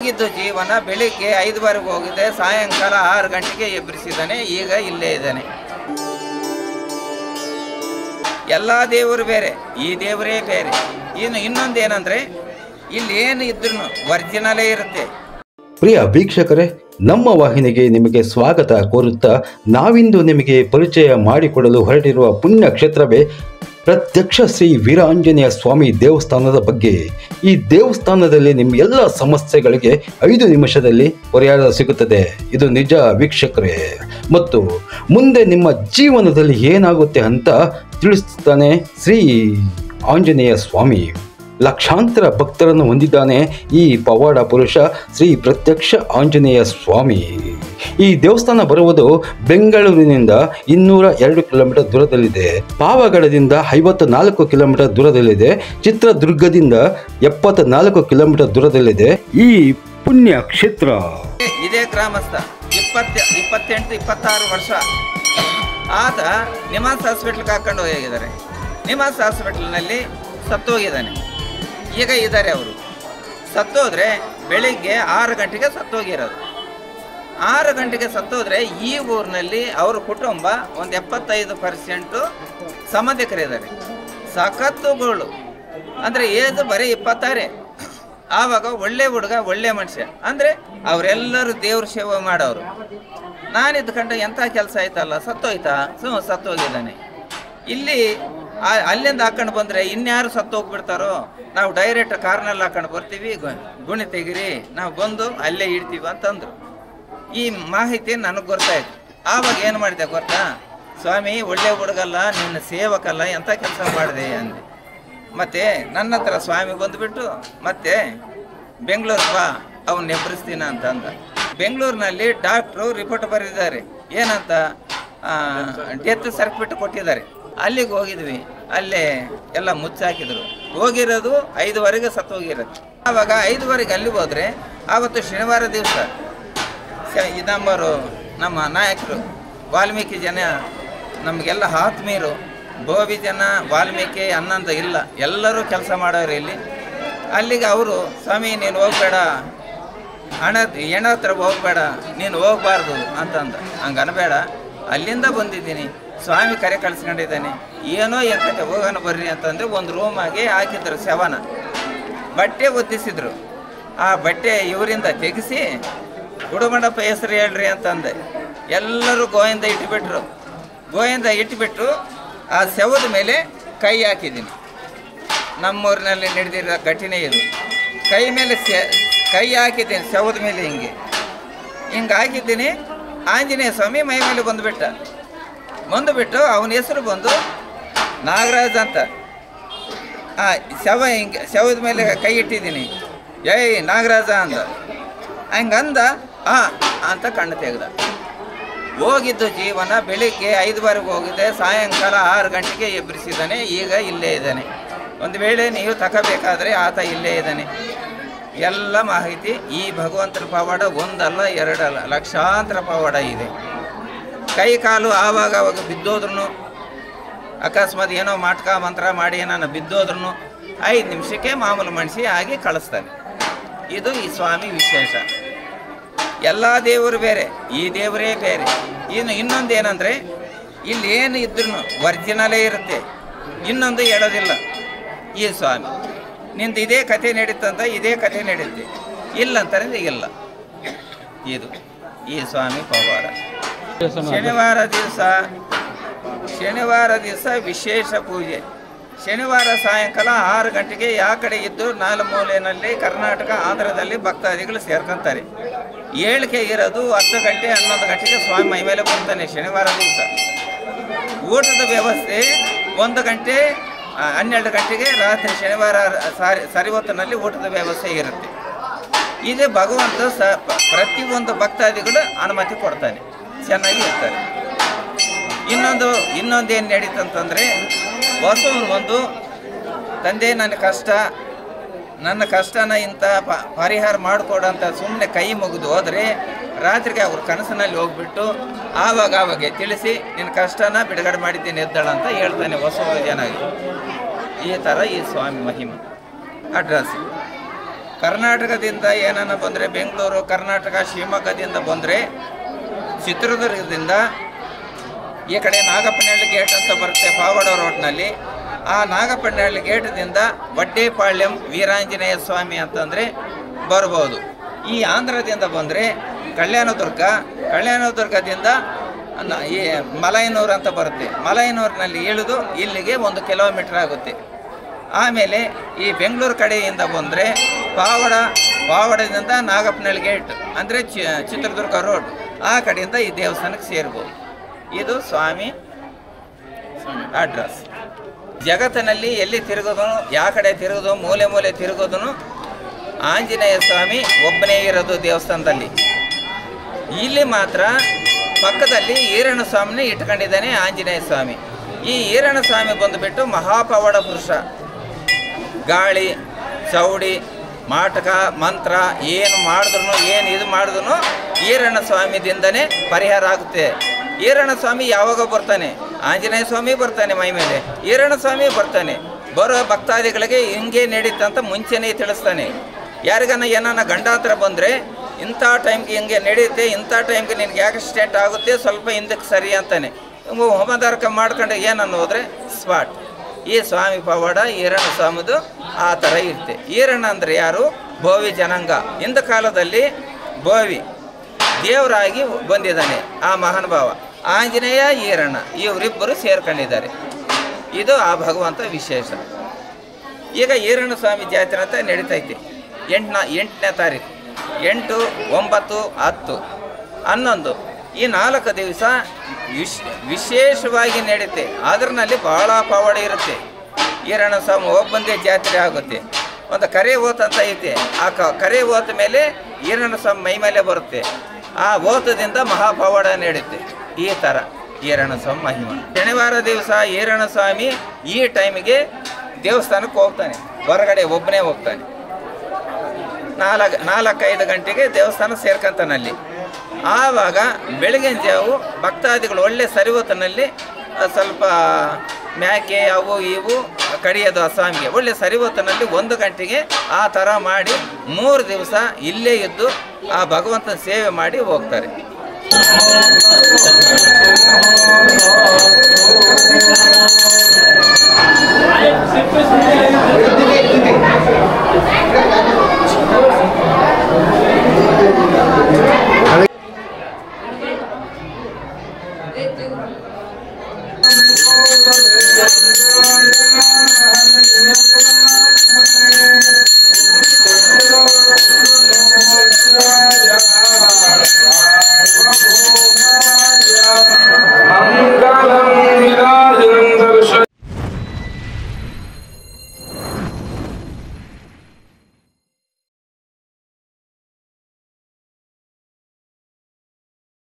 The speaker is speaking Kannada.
ಹೋಗಿದ್ದು ಜೀವನ ಬೆಳಿಗ್ಗೆ 5ವರೆಗೆ ಹೋಗಿದೆ, ಸಾಯಂಕಾಲ 6 ಗಂಟೆಗೆ ಎಬ್ಬರಿಸಿದ್ದಾನೆ. ಈಗ ಇಲ್ಲೇ ಇದ್ದಾನೆ. ಎಲ್ಲ ದೇವರು ಬೇರೆ, ಈ ದೇವರೇ ಬೇರೆ. ಇನ್ನೊಂದೇನಂದ್ರೆ ಇಲ್ಲಿ ಏನು ಇದ್ರೂ ಒರಿಜಿನಲೇ ಇರುತ್ತೆ. ಪ್ರಿಯ ವೀಕ್ಷಕರೇ, ನಮ್ಮ ವಾಹಿನಿಗೆ ನಿಮಗೆ ಸ್ವಾಗತ ಕೋರುತ್ತಾ ನಾವಿಂದು ನಿಮಗೆ ಪರಿಚಯ ಮಾಡಿಕೊಡಲು ಹೊರಟಿರುವ ಪುಣ್ಯ ಕ್ಷೇತ್ರವೇ ಪ್ರತ್ಯಕ್ಷ ಶ್ರೀ ವೀರಾಂಜನೇಯ ಸ್ವಾಮಿ ದೇವಸ್ಥಾನದ ಬಗ್ಗೆ. ಈ ದೇವಸ್ಥಾನದಲ್ಲಿ ನಿಮ್ಮ ಎಲ್ಲ ಸಮಸ್ಯೆಗಳಿಗೆ 5 ನಿಮಿಷದಲ್ಲಿ ಪರಿಹಾರ ಸಿಗುತ್ತದೆ. ಇದು ನಿಜ ವೀಕ್ಷಕರೇ. ಮತ್ತು ಮುಂದೆ ನಿಮ್ಮ ಜೀವನದಲ್ಲಿ ಏನಾಗುತ್ತೆ ಅಂತ ತಿಳಿಸುತ್ತಾನೆ ಶ್ರೀ ಆಂಜನೇಯ ಸ್ವಾಮಿ. ಲಕ್ಷಾಂತರ ಭಕ್ತರನ್ನು ಹೊಂದಿದ್ದಾನೆ ಈ ಪವಾಡ ಪುರುಷ ಶ್ರೀ ಪ್ರತ್ಯಕ್ಷ ಆಂಜನೇಯ ಸ್ವಾಮಿ. ಈ ದೇವಸ್ಥಾನ ಬರುವುದು ಬೆಂಗಳೂರಿನಿಂದ 202 ಕಿಲೋಮೀಟರ್ ದೂರದಲ್ಲಿದೆ. ಪಾವಗಡದಿಂದ 54 ಕಿಲೋಮೀಟರ್ ದೂರದಲ್ಲಿದೆ. ಚಿತ್ರದುರ್ಗದಿಂದ 74 ಕಿಲೋಮೀಟರ್ ದೂರದಲ್ಲಿದೆ ಈ ಪುಣ್ಯ ಕ್ಷೇತ್ರ. ಇದೇ ಗ್ರಾಮಸ್ಥ 28-26 ವರ್ಷ ಆತ ನಿಮಾನ್ಸ್ ಹಾಸ್ಪಿಟ್ಲ್ಗೆ ಹಾಕೊಂಡು ಹೋಗಿದ್ದಾರೆ. ನಿಮಾನ್ಸ್ ಹಾಸ್ಪಿಟ್ಲ್ನಲ್ಲಿ ಸತ್ತೋಗಿದ್ದಾನೆ. ಈಗ ಇದ್ದಾರೆ ಅವರು. ಸತ್ತೋದ್ರೆ ಬೆಳಿಗ್ಗೆ 6 ಗಂಟೆಗೆ ಸತ್ತೋಗಿರೋದು. 6 ಗಂಟೆಗೆ ಸತ್ತೋದ್ರೆ ಈ ಊರಿನಲ್ಲಿ ಅವ್ರ ಕುಟುಂಬ ಒಂದು 75% ಸಂಬಂಧಿಕರಿದ್ದಾರೆ. ಸಖತ್ತುಗಳು ಅಂದರೆ ಏಜ್ ಬರೀ 26. ಆವಾಗ ಒಳ್ಳೆ ಹುಡುಗ, ಒಳ್ಳೆ ಮನುಷ್ಯ. ಅಂದರೆ ಅವರೆಲ್ಲರೂ ದೇವ್ರ ಸೇವೆ ಮಾಡೋರು. ನಾನಿದ್ಕೊಂಡು ಎಂಥ ಕೆಲಸ ಆಯ್ತಲ್ಲ, ಸತ್ತೋಯ್ತಾ? ಸತ್ತೋಗಿದ್ದಾನೆ. ಇಲ್ಲಿ ಅಲ್ಲಿಂದ ಹಾಕೊಂಡು ಬಂದರೆ ಇನ್ಯಾರು ಸತ್ತೋಗ್ಬಿಡ್ತಾರೋ, ನಾವು ಡೈರೆಕ್ಟ್ ಕಾರ್ನಲ್ಲಿ ಹಾಕೊಂಡು ಬರ್ತೀವಿ, ಗುಣಿ ತೆಗಿರಿ, ನಾವು ಬಂದು ಅಲ್ಲೇ ಇಡ್ತೀವಿ ಅಂತಂದರು. ಈ ಮಾಹಿತಿ ನನಗೆ ಗೊತ್ತಾಯ್ತು. ಆವಾಗ ಏನು ಮಾಡಿದೆ ಗೊತ್ತಾ? ಸ್ವಾಮಿ ಒಳ್ಳೆ ಹುಡುಗಲ್ಲ, ನಿನ್ನ ಸೇವಕಲ್ಲ, ಎಂಥ ಕೆಲಸ ಮಾಡಿದೆ ಅಂದೆ. ಮತ್ತು ನನ್ನ ಹತ್ರ ಸ್ವಾಮಿ ಬಂದುಬಿಟ್ಟು ಮತ್ತೆ ಬೆಂಗಳೂರು ಬಾ, ಅವನ್ನ ಎಬ್ಬರಿಸ್ತೀನ ಅಂತಂದ. ಬೆಂಗಳೂರಿನಲ್ಲಿ ಡಾಕ್ಟ್ರು ರಿಪೋರ್ಟ್ ಬರೆದಿದ್ದಾರೆ. ಏನಂತ? ಡೆತ್ ಸರ್ಟಿಫಿಕೇಟ್ ಕೊಟ್ಟಿದ್ದಾರೆ. ಅಲ್ಲಿಗೆ ಹೋಗಿದ್ವಿ. ಅಲ್ಲೇ ಎಲ್ಲ ಮುಚ್ಚಾಕಿದ್ರು. ಹೋಗಿರೋದು 5ವರೆಗೆ ಸತ್ತೋಗಿರೋದು. ಆವಾಗ 5ವರೆಗೆ ಅಲ್ಲಿ ಹೋದರೆ ಆವತ್ತು ಶನಿವಾರ ದಿವಸ ನಮ್ಮ ನಾಯಕರು ವಾಲ್ಮೀಕಿ ಜನ ನಮಗೆಲ್ಲ ಆತ್ಮೀಯರು. ಬೋವಿ ಜನ ವಾಲ್ಮೀಕಿ ಅನ್ನೊಂದು ಇಲ್ಲ, ಎಲ್ಲರೂ ಕೆಲಸ ಮಾಡೋರು ಇಲ್ಲಿ. ಅಲ್ಲಿಗೆ ಅವರು, ಸ್ವಾಮಿ ನೀನು ಹೋಗಬೇಡ, ಹೆಣ ಹತ್ರ ಹೋಗಬೇಡ, ನೀನು ಹೋಗಬಾರ್ದು ಅಂತಂದ. ಹಂಗೆ ಅನ್ಬೇಡ, ಅಲ್ಲಿಂದ ಬಂದಿದ್ದೀನಿ, ಸ್ವಾಮಿ ಕರೆ ಕಳಿಸ್ಕೊಂಡಿದ್ದಾನೆ, ಏನೋ ಎಂತಕ್ಕೆ ಹೋಗೋಣ ಬರ್ರಿ ಅಂತಂದರೆ ಒಂದು ರೂಮಾಗೆ ಹಾಕಿದ್ರು. ಶವನ ಬಟ್ಟೆ ಒತ್ತಿಸಿದ್ರು. ಆ ಬಟ್ಟೆ ಇವರಿಂದ ತೆಗೆಸಿ ಗುಡುಮಂಡಪ್ಪ ಹೆಸರು ಹೇಳ್ರಿ ಅಂತಂದೆ. ಎಲ್ಲರೂ ಗೋವಿಂದ ಇಟ್ಬಿಟ್ರು. ಗೋವಿಂದ ಇಟ್ಬಿಟ್ಟು ಆ ಶವದ ಮೇಲೆ ಕೈ ಹಾಕಿದ್ದೀನಿ. ನಮ್ಮೂರಿನಲ್ಲಿ ನಡೆದಿರೋ ಘಟನೆ ಇದು. ಕೈ ಮೇಲೆ ಕೈ ಹಾಕಿದ್ದೀನಿ, ಶವದ ಮೇಲೆ ಹಿಂಗೆ ಹಾಕಿದ್ದೀನಿ. ಆಂಜನೇಯ ಸ್ವಾಮಿ ಮೈ ಮೇಲೆ ಬಂದುಬಿಟ್ಟು ಅವನ ಹೆಸರು ಬಂದು ನಾಗರಾಜ್ ಅಂತ. ಶವದ ಮೇಲೆ ಕೈ ಇಟ್ಟಿದ್ದೀನಿ, ಜೈ ನಾಗರಾಜ ಅಂದ. ಹಂಗಂದ ಅಂತ ಕಣ್ಣು ತೆಗೆದ. ಹೋಗಿದ್ದು ಜೀವನ ಬೆಳಿಗ್ಗೆ 5ವರೆಗೆ ಹೋಗಿದೆ, ಸಾಯಂಕಾಲ 6 ಗಂಟೆಗೆ ಎಬ್ಬರಿಸಿದ್ದಾನೆ. ಈಗ ಇಲ್ಲೇ ಇದ್ದಾನೆ. ಒಂದು ವೇಳೆ ನೀವು ತಗೋಬೇಕಾದ್ರೆ ಆತ ಇಲ್ಲೇ ಇದ್ದಾನೆ. ಎಲ್ಲ ಮಾಹಿತಿ ಈ ಭಗವಂತನ ಪವಾಡ ಒಂದಲ್ಲ, ಎರಡಲ್ಲ, ಲಕ್ಷಾಂತರ ಪವಾಡ ಇದೆ. ಕೈ ಕಾಲು ಆವಾಗ ಬಿದ್ದೋದ್ರೂ, ಅಕಸ್ಮಾತ್ ಏನೋ ಮಾಟ್ಕ ಮಂತ್ರ ಮಾಡಿ ನಾನು ಬಿದ್ದೋದ್ರೂ 5 ನಿಮಿಷಕ್ಕೆ ಮಾಮೂಲು ಮನುಷ್ಯ ಆಗಿ ಕಳಿಸ್ತಾನೆ. ಇದು ಈ ಸ್ವಾಮಿ ವಿಶೇಷ. ಎಲ್ಲ ದೇವರು ಬೇರೆ, ಈ ದೇವರೇ ಬೇರೆ. ಇನ್ನೊಂದೇನೆಂದರೆ ಇಲ್ಲಿ ಏನು ಇದ್ರೂ ಒರಿಜಿನಲೇ ಇರುತ್ತೆ. ಇನ್ನೊಂದು ಹೇಳೋದಿಲ್ಲ. ಈ ಸ್ವಾಮಿ ನಿಂದು ಇದೇ ಕಥೆ ನಡೀತಂತ ಇದೇ ಕಥೆ ನಡೀತೆ, ಇಲ್ಲ ಅಂತಂದ್ರೆ ಇಲ್ಲ. ಇದು ಈ ಸ್ವಾಮಿ ಪವಾಡ. ಶನಿವಾರ ದಿವಸ ವಿಶೇಷ ಪೂಜೆ. ಶನಿವಾರ ಸಾಯಂಕಾಲ 6 ಗಂಟೆಗೆ ಯಾವ ಕಡೆ ಇದ್ದು 4 ಮೂಲೆಯಲ್ಲಿ ಕರ್ನಾಟಕ, ಆಂಧ್ರದಲ್ಲಿ ಭಕ್ತಾದಿಗಳು ಸೇರ್ಕೊಂತಾರೆ. ಏಳಿಗೆ ಇರೋದು 10 ಗಂಟೆ 11 ಗಂಟೆಗೆ ಸ್ವಾಮಿ ಮೈ ಮೇಲೆ ಬರ್ತಾನೆ. ಶನಿವಾರ ದಿವಸ ಊಟದ ವ್ಯವಸ್ಥೆ 1 ಗಂಟೆ 12 ಗಂಟೆಗೆ ರಾತ್ರಿ ಶನಿವಾರ ಸರಿವತ್ತಿನಲ್ಲಿ ಊಟದ ವ್ಯವಸ್ಥೆ ಇರುತ್ತೆ. ಇದೇ ಭಗವಂತ ಪ್ರತಿಯೊಂದು ಭಕ್ತಾದಿಗಳು ಅನುಮತಿ ಕೊಡ್ತಾನೆ, ಚೆನ್ನಾಗಿ ಇರ್ತಾರೆ. ಇನ್ನೊಂದೇನು ನಡೀತಂತಂದರೆ, ಹೊಸವನು ಬಂದು ತಂದೆ ನನ್ನ ಕಷ್ಟನ ಇಂಥ ಪರಿಹಾರ ಮಾಡಿಕೊಡಂತ ಸುಮ್ಮನೆ ಕೈ ಮುಗಿದು ಹೋದರೆ ರಾತ್ರಿಗೆ ಅವ್ರ ಕನಸಿನಲ್ಲಿ ಹೋಗ್ಬಿಟ್ಟು ಆವಾಗ ತಿಳಿಸಿ ನಿನ್ನ ಕಷ್ಟನ ಬಿಡುಗಡೆ ಮಾಡಿದ್ದೀನಿ ಎದ್ದಳಂತ ಹೇಳ್ತಾನೆ ಹೊಸ ಜನ. ಈ ಥರ ಈ ಸ್ವಾಮಿ ಮಹಿಮೆ. ಅಡ್ರೆಸ್ ಕರ್ನಾಟಕದಿಂದ ಏನನ್ನ ಬಂದರೆ ಬೆಂಗಳೂರು, ಕರ್ನಾಟಕ, ಶಿವಮೊಗ್ಗದಿಂದ ಬಂದರೆ ಚಿತ್ರದುರ್ಗದಿಂದ ಈ ಕಡೆ ನಾಗಪ್ಪನಹಳ್ಳಿ ಗೇಟ್ ಅಂತ ಬರುತ್ತೆ ಪಾವಗಡ ರೋಡ್ನಲ್ಲಿ. ಆ ನಾಗಪ್ಪನಹಳ್ಳಿ ಗೇಟದಿಂದ ವಡ್ಡೇಪಾಳ್ಯಂ ವೀರಾಂಜನೇಯ ಸ್ವಾಮಿ ಅಂತಂದರೆ ಬರ್ಬೋದು. ಈ ಆಂಧ್ರದಿಂದ ಬಂದರೆ ಕಲ್ಯಾಣದುರ್ಗದಿಂದ ಈ ಮಲೈನೂರು ಅಂತ ಬರುತ್ತೆ. ಮಲೈನೂರಿನಲ್ಲಿ ಇಳಿದು ಇಲ್ಲಿಗೆ 1 ಕಿಲೋಮೀಟ್ರ್ ಆಗುತ್ತೆ. ಆಮೇಲೆ ಈ ಬೆಂಗಳೂರು ಕಡೆಯಿಂದ ಬಂದರೆ ಪಾವಗಡದಿಂದ ನಾಗಪ್ಪನಹಳ್ಳಿ ಗೇಟ್ ಅಂದರೆ ಚಿತ್ರದುರ್ಗ ರೋಡ್, ಆ ಕಡೆಯಿಂದ ಈ ದೇವಸ್ಥಾನಕ್ಕೆ ಸೇರ್ಬೋದು. ಇದು ಸ್ವಾಮಿ ಅಡ್ರೆಸ್. ಜಗತ್ತಿನಲ್ಲಿ ಎಲ್ಲಿ ತಿರುಗೋದನು, ಯಾವ ಕಡೆ ತಿರುಗೋದು, ಮೂಲೆ ಮೂಲೆ ತಿರುಗೋದನು ಆಂಜನೇಯ ಸ್ವಾಮಿ ಒಬ್ಬನೇ ಇರೋದು ದೇವಸ್ಥಾನದಲ್ಲಿ. ಇಲ್ಲಿ ಮಾತ್ರ ಪಕ್ಕದಲ್ಲಿ ಈರಣ್ಣ ಸ್ವಾಮಿನೇ ಇಟ್ಕೊಂಡಿದ್ದಾನೆ ಆಂಜನೇಯ ಸ್ವಾಮಿ. ಈ ಈರಣ್ಣ ಸ್ವಾಮಿ ಬಂದುಬಿಟ್ಟು ಮಹಾಪವಾಡ ಪುರುಷ. ಗಾಳಿ, ಚೌಡಿ, ಮಾಟಕ, ಮಂತ್ರ ಏನು ಮಾಡಿದ್ರು, ಏನು ಇದು ಮಾಡಿದ್ರು ಈರಣ್ಣ ಸ್ವಾಮಿದಿಂದನೇ ಪರಿಹಾರ ಆಗುತ್ತೆ. ಈರಣ್ಣ ಸ್ವಾಮಿ ಯಾವಾಗ ಬರ್ತಾನೆ? ಆಂಜನೇಯ ಸ್ವಾಮಿ ಬರ್ತಾನೆ ಮೈ ಮೇಲೆ, ಈರಣ್ಣ ಸ್ವಾಮಿ ಬರ್ತಾನೆ. ಬರೋ ಭಕ್ತಾದಿಗಳಿಗೆ ಹಿಂಗೆ ನಡೀತಂತ ಮುಂಚೆನೇ ತಿಳಿಸ್ತಾನೆ. ಯಾರಿಗಾನ ಏನಾನ ಗಂಡಾಂತರ ಬಂದರೆ ಇಂಥ ಟೈಮ್ಗೆ ಹಿಂಗೆ ನಡೆಯುತ್ತೆ, ಇಂಥ ಟೈಮ್ಗೆ ನಿನಗೆ ಆಕ್ಸಿಡೆಂಟ್ ಆಗುತ್ತೆ, ಸ್ವಲ್ಪ ಹಿಂದಕ್ಕೆ ಸರಿ ಅಂತಾನೆ. ಹೋಮದಾರಕ ಮಾಡ್ಕೊಂಡು ಏನನ್ನು ಹೋದರೆ ಸ್ಪಾಟ್. ಈ ಸ್ವಾಮಿ ಪವಾಡ ಈರಣ್ಣ ಸ್ವಾಮಿದು ಆ ಥರ ಇರುತ್ತೆ. ಈರಣ್ಣ ಅಂದರೆ ಯಾರು? ಬೋವಿ ಜನಾಂಗ. ಇಂದ ಕಾಲದಲ್ಲಿ ಬೋವಿ ದೇವರಾಗಿ ಬಂದಿದ್ದಾನೆ ಆ ಮಹಾನುಭಾವ. ಆಂಜನೇಯ, ಈರಣ್ಣ ಇವರಿಬ್ಬರು ಸೇರ್ಕೊಂಡಿದ್ದಾರೆ. ಇದು ಆ ಭಗವಂತ ವಿಶೇಷ. ಈಗ ಈರಣ್ಣ ಸ್ವಾಮಿ ಜಾತ್ರೆ ಅಂತ ನಡೀತೈತೆ. 8ನೇ ತಾರೀಕು, 8, 9, 10, 11 ಈ 4 ದಿವಸ ವಿಶೇಷವಾಗಿ ನಡೀತೆ. ಅದರಲ್ಲಿ ಭಾಳ ಪವಾಡ ಇರುತ್ತೆ. ಈರಣ್ಣ ಸ್ವಾಮಿ ಒಬ್ಬಂದೇ ಜಾತ್ರೆ ಆಗುತ್ತೆ. ಒಂದು ಕರೆ ಓತ್ ಅಂತ ಐತೆ. ಆ ಕರೆ ಓತ ಮೇಲೆ ಈರಣ್ಣ ಸ್ವಾಮಿ ಮೈ ಮೇಲೆ ಬರುತ್ತೆ. ಆ ಓತದಿಂದ ಮಹಾಪವಾಡ ನಡೀತೆ. ಈ ಥರ ಈರಣ್ಣ ಸ್ವಾಮಿ ಮಹಿಮೆ. ಶನಿವಾರ ದಿವಸ ಈರಣ್ಣ ಸ್ವಾಮಿ ಈ ಟೈಮಿಗೆ ದೇವಸ್ಥಾನಕ್ಕೆ ಹೋಗ್ತಾನೆ. ಹೊರಗಡೆ ಒಬ್ಬನೇ ಹೋಗ್ತಾನೆ. 4-5 ಗಂಟೆಗೆ ದೇವಸ್ಥಾನ ಸೇರ್ಕೊಂತಾನಲ್ಲಿ. ಆವಾಗ ಬೆಳಗಿನ ಜಾವು ಭಕ್ತಾದಿಗಳು ಒಳ್ಳೆ ಸರಿವತ್ತಿನಲ್ಲಿ ಸ್ವಲ್ಪ ಮ್ಯಾಕೆ ಅವು ಇವು ಕಡಿಯೋದು ಆ ಸ್ವಾಮಿಗೆ. ಒಳ್ಳೆ ಸರಿವತ್ತಿನಲ್ಲಿ 1 ಗಂಟೆಗೆ ಆ ಥರ ಮಾಡಿ 3 ದಿವಸ ಇಲ್ಲೇ ಇದ್ದು ಆ ಭಗವಂತನ ಸೇವೆ ಮಾಡಿ ಹೋಗ್ತಾರೆ.